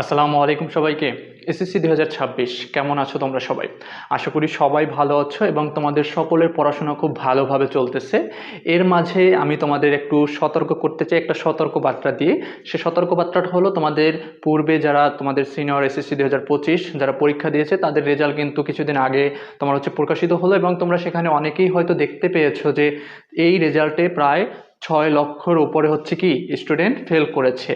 আসসালামু আলাইকুম সবাইকে। এসএসসি 2026 কেমন আছো তোমরা সবাই? আশা করি সবাই ভালো আছো এবং তোমাদের সকলের পড়াশোনা খুব ভালোভাবে চলতেছে। এর মাঝে আমি তোমাদের একটু সতর্ক করতে চাই একটা সতর্ক বার্তা দিয়ে। সে সতর্ক বার্তাটা হলো তোমাদের পূর্বে যারা তোমাদের সিনিয়র এসএসসি 2025 যারা পরীক্ষা দিয়েছে তাদের রেজাল্ট কিন্তু কিছুদিন আগে তোমার প্রকাশিত হলো এবং তোমরা সেখানে অনেকেই হয়তো দেখতে পেয়েছো যে এই রেজাল্টে প্রায় 6 লক্ষের উপরে কি স্টুডেন্ট ফেল করেছে।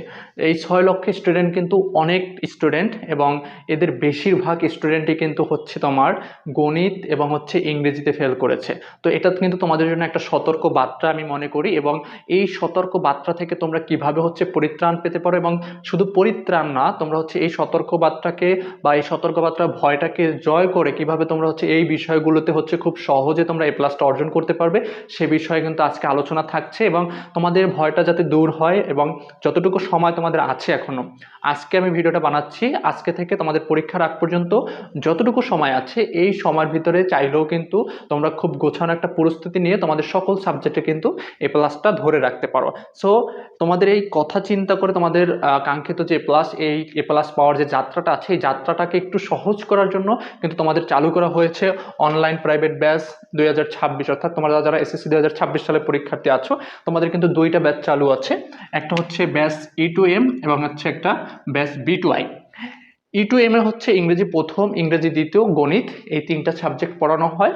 এই 6 লক্ষ স্টুডেন্ট কিন্তু অনেক স্টুডেন্ট এবং এদের বেশিরভাগ স্টুডেন্টই কিন্তু তোমার গণিত এবং ইংরেজিতে ফেল করেছে। তো এটা কিন্তু তোমাদের জন্য একটা সতর্ক বার্তা আমি মনে করি এবং এই সতর্ক বার্তা থেকে তোমরা কিভাবে পরিত্রাণ পেতে পারো এবং শুধু পরিত্রাণ না, তোমরা এই সতর্ক বার্তাকে বা এই সতর্ক বার্তার ভয়টাকে জয় করে কিভাবে তোমরা এই বিষয়গুলোতে খুব সহজে তোমরা এ প্লাসটা অর্জন করতে পারবে সে বিষয়ে কিন্তু আজকে আলোচনা থাকছে এবং তোমাদের ভয়টা যাতে দূর হয় এবং যতটুকু সময় তোমাদের আছে এখনো, আজকে আমি ভিডিওটা বানাচ্ছি, আজকে থেকে তোমাদের পরীক্ষার আগ পর্যন্ত যতটুকু সময় আছে এই সময়ের ভিতরে চাইলেও কিন্তু তোমরা খুব গোছানো একটা পরিস্থিতি নিয়ে তোমাদের সকল সাবজেক্টে কিন্তু এ প্লাসটা ধরে রাখতে পারো। সো তোমাদের এই কথা চিন্তা করে তোমাদের কাঙ্ক্ষিত যে প্লাস, এই এ প্লাস পাওয়ার যে যাত্রাটা আছে এই যাত্রাটাকে একটু সহজ করার জন্য কিন্তু তোমাদের চালু করা হয়েছে অনলাইন প্রাইভেট ব্যাচ 2026। অর্থাৎ তোমরা যারা এসএসসি 2026 সালের পরীক্ষার্থী আছো তোমাদের কিন্তু দুইটা ব্যাচ চালু আছে। একটা ব্যাচ E2M এবং একটা ব্যাচ B2I। E2M এ ইংরেজি প্রথম, ইংরেজি দ্বিতীয়, গণিত, এই তিনটা সাবজেক্ট পড়ানো হয়।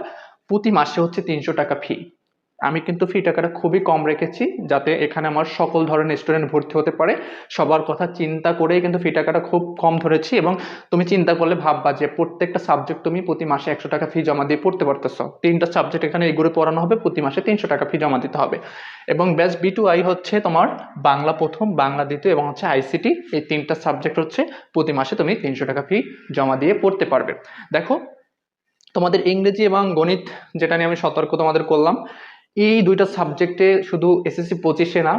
প্রতি মাসে 300 টাকা ফি। আমি কিন্তু ফি টাকাটা খুবই কম রেখেছি যাতে এখানে আমার সকল ধরনের স্টুডেন্ট ভর্তি হতে পারে। সবার কথা চিন্তা করেই কিন্তু ফি টাকাটা খুব কম ধরেছি এবং তুমি চিন্তা করলে ভাববা যে প্রত্যেকটা সাবজেক্ট তুমি প্রতি মাসে 100 টাকা ফি জমা দিয়ে পড়তে পারতেছো। তিনটা সাবজেক্ট এখানে এগুলো পড়ানো হবে, প্রতি মাসে 300 টাকা ফি জমা দিতে হবে। এবং ব্যাচ B2I তোমার বাংলা প্রথম, বাংলা দ্বিতীয় এবং আইসিটি, এই তিনটা সাবজেক্ট প্রতি মাসে তুমি 300 টাকা ফি জমা দিয়ে পড়তে পারবে। দেখো, তোমাদের ইংরেজি এবং গণিত যেটা নিয়ে আমি সতর্ক তোমাদের করলাম, এই দুইটা সাবজেক্টে শুধু এসএসসি 25-এ না,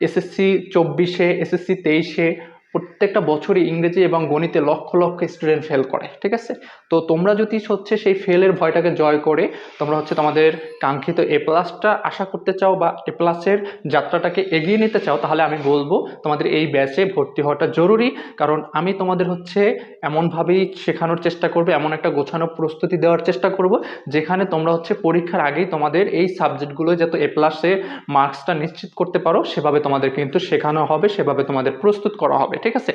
এসএসসি 24-এ, এসএসসি 23-এ প্রত্যেকটা বছরই ইংরেজি এবং গণিতে লক্ষ লক্ষ স্টুডেন্ট ফেল করে, ঠিক আছে? তো তোমরা যদি সেই ফেলের ভয়টাকে জয় করে তোমরা তোমাদের কাঙ্ক্ষিত এ প্লাসটা আশা করতে চাও বা এ প্লাসের যাত্রাটাকে এগিয়ে নিতে চাও, তাহলে আমি বলবো তোমাদের এই ব্যাচে ভর্তি হওয়াটা জরুরি। কারণ আমি তোমাদের এমনভাবেই শেখানোর চেষ্টা করবো, এমন একটা গোছানো প্রস্তুতি দেওয়ার চেষ্টা করব যেখানে তোমরা পরীক্ষার আগেই তোমাদের এই সাবজেক্টগুলো যাতে এ প্লাসে মার্কসটা নিশ্চিত করতে পারো সেভাবে তোমাদের কিন্তু শেখানো হবে, সেভাবে তোমাদের প্রস্তুত করা হবে, ঠিক আছে?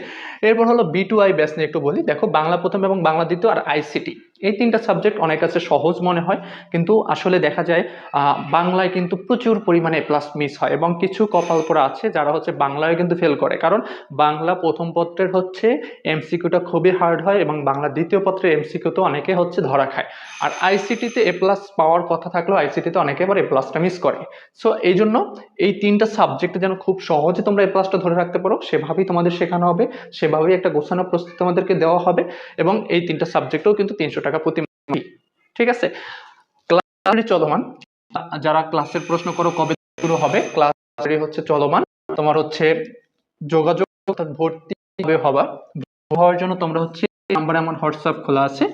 এরপর B2I ব্যাচ নিয়ে একটু বলি। দেখো, বাংলা প্রথম এবং বাংলা দ্বিতীয় আর আইসিটি, এই তিনটা সাবজেক্ট অনেক কাছে সহজ মনে হয়, কিন্তু আসলে দেখা যায় বাংলায় কিন্তু প্রচুর পরিমাণে এ প্লাস মিস হয় এবং কিছু কপাল পোড়া আছে যারা বাংলায় কিন্তু ফেল করে। কারণ বাংলা প্রথম পত্রের এমসিকিউটা খুবই হার্ড হয় এবং বাংলা দ্বিতীয় পত্রের এমসিকিউতে অনেকে ধরা খায়। আর আইসিটিতে এ প্লাস পাওয়ার কথা থাকলেও আইসিটিতে অনেকে আবার এ প্লাসটা মিস করে। সো এই জন্য এই তিনটা সাবজেক্টে যেন খুব সহজে তোমরা এ প্লাসটা ধরে রাখতে পারো সেভাবেই তোমাদের শেখানো হবে, সেভাবেই একটা গোছানো প্রস্তুতি তোমাদেরকে দেওয়া হবে এবং এই তিনটা সাবজেক্টেও কিন্তু 300 টাকা প্রতি মাস, ঠিক আছে? ক্লাস চলমান, যারা ক্লাসের প্রশ্ন করো কবে শুরু হবে, ক্লাস চলমান। তোমার যোগাযোগ অর্থাৎ ভর্তি হওয়ার জন্য তোমরা নাম্বারে আমার হোয়াটসঅ্যাপ খোলা আছে,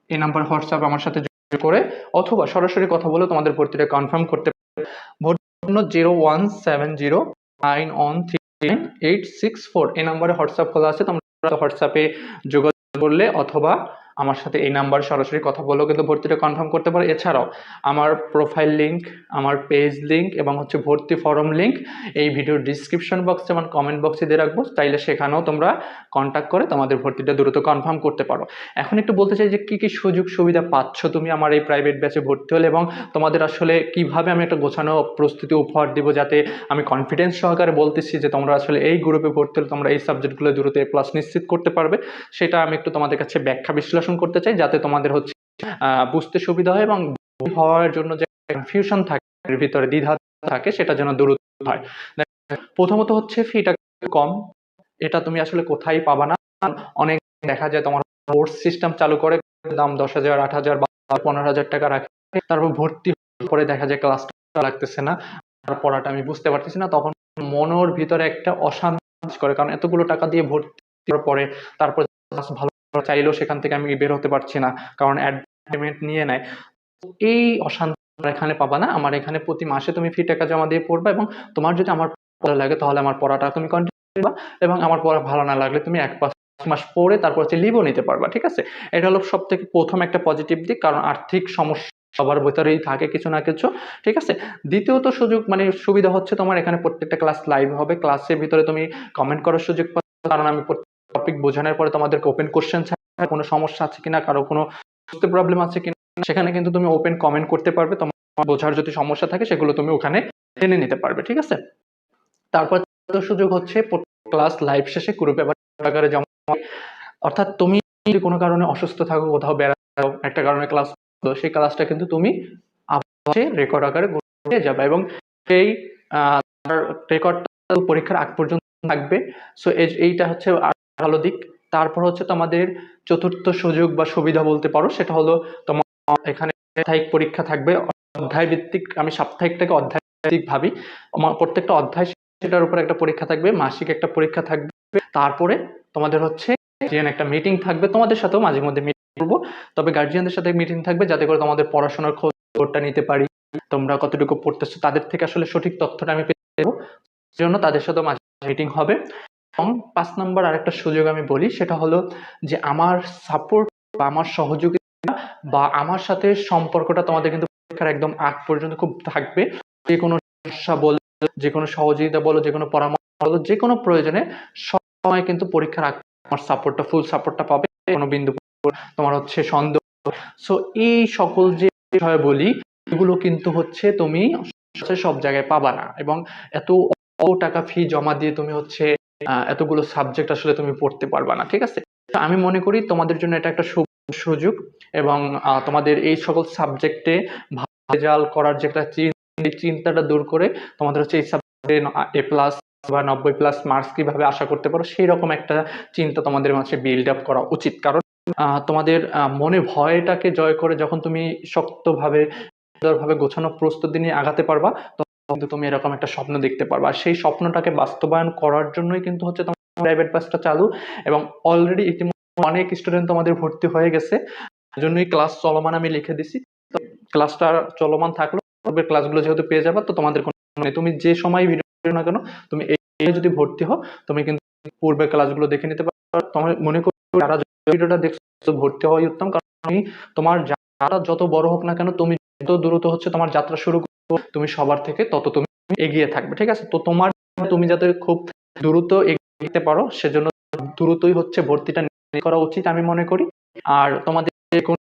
এই নাম্বার হোয়াটসঅ্যাপ আমার সাথে যোগাযোগ করে অথবা সরাসরি কথা বলে তোমাদের ভর্তিটা কনফার্ম করতে পারবে। ভর্তির জন্য 01709133864 এই নাম্বারে হোয়াটসঅ্যাপ খোলা আছে, তোমরা হোয়াটসঅ্যাপে যোগাযোগ করলে অথবা আমার সাথে এই নাম্বার সরাসরি কথা বলেও কিন্তু ভর্তিটা কনফার্ম করতে পারো। এছাড়াও আমার প্রোফাইল লিঙ্ক, আমার পেজ লিঙ্ক এবং ভর্তি ফর্ম লিঙ্ক এই ভিডিওর ডিসক্রিপশন বক্সে এবং কমেন্ট বক্সে দিয়ে রাখবো, চাইলে সেখানেও তোমরা কন্ট্যাক্ট করে তোমাদের ভর্তিটা দ্রুত কনফার্ম করতে পারো। এখন একটু বলতে চাই যে কি কি সুযোগ সুবিধা পাচ্ছ তুমি আমার এই প্রাইভেট ব্যাচে ভর্তি হলে এবং তোমাদের আসলে কিভাবে আমি একটা গোছানো প্রস্তুতি উপহার দিব যাতে আমি কনফিডেন্স সহকারে বলতেছি যে তোমরা আসলে এই গ্রুপে ভর্তি হলে তোমরা এই সাবজেক্টগুলো দ্রুত এ প্লাস নিশ্চিত করতে পারবে, সেটা আমি একটু তোমাদের কাছে ব্যাখ্যা বিশ্লেষণ করতে চাই যাতে তোমাদের বুঝতে সুবিধা হয় এবং হওয়ার জন্য যে কনফিউশন থাকে, এর ভিতরে দ্বিধা থাকে, সেটা যেন দূর হয়। প্রথমত ফিটা কম, এটা তুমি আসলে কোথায় পাবা না। অনেক দেখা যায় তোমার কোর্স সিস্টেম চালু করে দাম 10,000, 8,000 বা 15,000 টাকা রাখে, তারপর ভর্তি করে দেখা যায় ক্লাসটা লাগতেছে না, আর পড়াটা আমি বুঝতে পারতেছি না, তখন মনের ভিতরে একটা অশান্তি করে, কারণ এতগুলো টাকা দিয়ে ভর্তি পরে তারপর ক্লাস ভালো চাইলেও সেখান থেকে আমি বের হতে পারছি না কারণ অ্যাডমিট নিয়ে নেয়। এই অশান্তি এখানে পাবা না। আমার এখানে প্রতি মাসে তুমি ফি টাকা জমা দিয়ে পড়বা এবং তোমার যদি আমার পড়া লাগে তাহলে আমার পড়াটা তুমি কন্টিনিউ করবা এবং আমার পড়া ভালো না লাগলে তুমি 1% মাস পরে তারপর হচ্ছে লিভও নিতে পারবা, ঠিক আছে। এটা হলো সব থেকে প্রথম একটা পজিটিভ দিক, কারণ আর্থিক সমস্যা সবার ভেতরেই থাকে কিছু না কিছু, ঠিক আছে। দ্বিতীয়ত সুযোগ মানে সুবিধা হচ্ছে তোমার এখানে প্রত্যেকটা ক্লাস লাইভ হবে, ক্লাসের ভিতরে তুমি কমেন্ট করার সুযোগ পাবে, কারণ আমি টপিক বোঝানোর পরে তোমাদেরকে ওপেন কোশ্চেন ছাড়া কোনো সমস্যা আছে কিনা, কারো কোনো বুঝতে প্রবলেম আছে কিনা, সেখানে কিন্তু তুমি ওপেন কমেন্ট করতে পারবে, তোমার বোঝার যদি সমস্যা থাকে সেগুলো তুমি ওখানে জেনে নিতে পারবে, ঠিক আছে। তারপর সুযোগ হচ্ছে ক্লাস লাইভ শেষে গ্রুপে আকারে জমা, অর্থাৎ তুমি যদি কোনো কারণে অসুস্থ থাকো, কোথাও বেড়াতে একটা কারণে ক্লাস, সেই ক্লাসটা কিন্তু তুমি রেকর্ড আকারে পেয়ে যাবে, এবং সেই রেকর্ডটা পরীক্ষার আগ পর্যন্ত থাকবে। সো এইটা হচ্ছে ভালো দিক। তারপর হচ্ছে তোমাদের চতুর্থ সুযোগ বা সুবিধা বলতে পারো, সেটা হলো তোমার এখানে সাপ্তাহিক পরীক্ষা থাকবে, অধ্যায় ভিত্তিক। আমি সাপ্তাহিকটাকে অধ্যায় ভিত্তিক ভাবি, আমার প্রত্যেকটা অধ্যায় সেটার উপর একটা পরীক্ষা থাকবে, মাসিক একটা পরীক্ষা থাকবে। তারপরে তোমাদের হচ্ছে একটা মিটিং থাকবে, তোমাদের সাথেও মাঝে মধ্যে মিটিং করবো, তবে গার্জিয়ানদের সাথে মিটিং থাকবে, যাতে করে তোমাদের পড়াশোনার খবরটা নিতে পারি, তোমরা কতটুকু পড়তেছো তাদের থেকে আসলে সঠিক তথ্যটা আমি পেয়ে দেবো, জন্য তাদের সাথে মাঝে মিটিং হবে। এবং 5 নম্বর আরেকটা সুযোগ আমি বলি, সেটা হলো যে আমার সাপোর্ট বা আমার সহযোগিতা বা আমার সাথে সম্পর্কটা তোমাদের কিন্তু পরীক্ষার একদম আগ পর্যন্ত খুব থাকবে। যে কোনো সমস্যা বলো, যে কোনো সহযোগিতা বলো, যে কোনো পরামর্শ বলো, যে কোনো প্রয়োজনে সময় কিন্তু পরীক্ষার আগ আমার সাপোর্টটা, ফুল সাপোর্টটা পাবে, কোনো বিন্দু তোমার হচ্ছে সন্দেহ। সো এই সকল যে বিষয় বলি, এগুলো কিন্তু হচ্ছে তুমি সব জায়গায় পাবা না, এবং এত টাকা ফি জমা দিয়ে তুমি হচ্ছে এতগুলো সাবজেক্ট আসলে তুমি পড়তে পারবা না, ঠিক আছে। আমি মনে করি তোমাদের জন্য এটা একটা সুযোগ, এবং তোমাদের এই সকল সাবজেক্টে ভালো রেজাল্ট করার যে একটা চিন্তাটা দূর করে তোমাদের হচ্ছে এই সাবজেক্টে A+ বা 90+ মার্কস কিভাবে আশা করতে পারো, সেই রকম একটা চিন্তা তোমাদের মাঝে বিল্ড আপ করা উচিত। কারণ তোমাদের মনে ভয়টাকে জয় করে যখন তুমি শক্তভাবে সুন্দরভাবে গোছানো প্রস্তুতি নিয়ে আগাতে পারবা, কিন্তু তুমি এরকম একটা স্বপ্ন দেখতে পারবা। আর সেই স্বপ্নটাকে বাস্তবায়ন করার জন্যই কিন্তু হচ্ছে তোমার প্রাইভেট ব্যাচটা চালু, এবং অলরেডি ইতিমধ্যে অনেক স্টুডেন্ট তোমাদের ভর্তি হয়ে গেছে, জন্যই ক্লাস চলমান আমি লিখে দিছি। তো ক্লাসটা চলমান থাকলো, ক্লাসগুলো যেহেতু পেয়ে যাবা, তো তোমাদের কোনো, তুমি যে সময় ভিডিও না কেন, তুমি এই যদি ভর্তি হও, তুমি কিন্তু পূর্বের ক্লাসগুলো দেখে নিতে পারো। তোমার মনে করো যারা ভিডিওটা দেখছো ভর্তি হওয়াই উত্তম, কারণ তোমার যারা যত বড় হোক না কেন, তুমি যত দ্রুত হচ্ছে তোমার যাত্রা শুরু করো, তুমি সবার থেকে তত তুমি এগিয়ে থাকবে, ঠিক আছে। তো তোমার তুমি যাতে খুব দ্রুত এগিয়ে পারো, সেজন্য দ্রুতই হচ্ছে ভর্তিটা করা উচিত আমি মনে করি। আর তোমাদের কোনো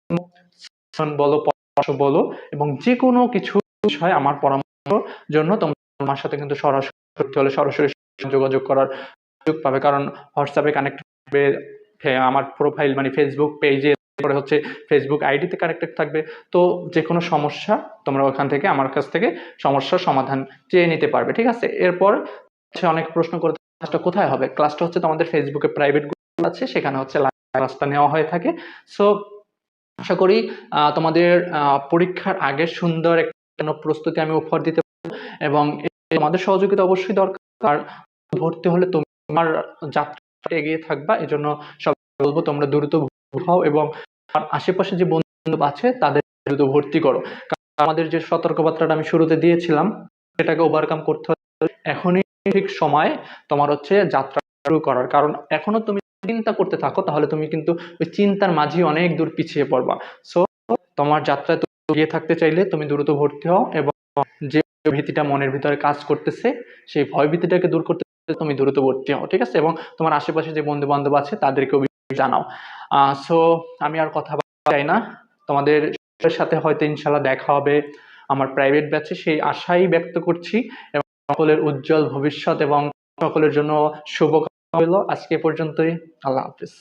বলো, পরামর্শ বলো, এবং যে কোনো কিছু বিষয় আমার পরামর্শ জন্য তোমার সাথে কিন্তু সরাসরি যোগাযোগ করার সুযোগ পাবে, কারণ হোয়াটসঅ্যাপে কানেক্ট হবে, আমার প্রোফাইল মানে ফেসবুক পেজে করে হচ্ছে ফেসবুক আইডিতে কানেক্টেড থাকবে। তো যে কোনো সমস্যা তোমরা ওখান থেকে আমার কাছ থেকে সমস্যার সমাধান চেয়ে নিতে পারবে, ঠিক আছে। এরপর অনেক প্রশ্ন করতে, ক্লাসটা কোথায় হবে? ক্লাসটা হচ্ছে তোমাদের ফেসবুকে প্রাইভেট গ্রুপ আছে, সেখানে হচ্ছে ক্লাসটা নেওয়া হয়ে থাকে। সো আশা করি তোমাদের পরীক্ষার আগে সুন্দর একটা প্রস্তুতি আমি উপহার দিতে পারবো, এবং তোমাদের সহযোগিতা অবশ্যই দরকার। ভর্তি হলে তোমার যাত্রা এগিয়ে থাকবা, এজন্য সব বলবো তোমরা দ্রুত হও, এবং আশেপাশে যে বন্ধু আছে তাদের দ্রুত ভর্তি করো। আমাদের যে সতর্কবার্তাটা আমি শুরুতে দিয়েছিলাম, সেটাকে ওভারকাম করতে হবে। এখনই ঠিক সময় তোমার হচ্ছে যাত্রা শুরু করার, কারণ এখনো তুমি চিন্তা করতে থাকো, তাহলে তুমি কিন্তু ওই চিন্তার মাঝে অনেক দূর পিছিয়ে পড়বা। সো তোমার যাত্রায় এগিয়ে থাকতে চাইলে তুমি দ্রুত ভর্তি হও, এবং যে ভীতিটা মনের ভিতরে কাজ করতেছে, সেই ভয় ভীতিটাকে দূর করতে তুমি দ্রুত ভর্তি হও, ঠিক আছে। এবং তোমার আশেপাশে যে বন্ধু বান্ধব আছে তাদেরকেও জানাও। সো আমি আর কথা চাই না, তোমাদের সাথে হয়তো ইনশাল্লাহ দেখা হবে আমার প্রাইভেট ব্যাচে, সেই আশাই ব্যক্ত করছি, এবং সকলের উজ্জ্বল ভবিষ্যৎ এবং সকলের জন্য শুভকামনা রইল। আজকে পর্যন্তই, আল্লাহ হাফেজ।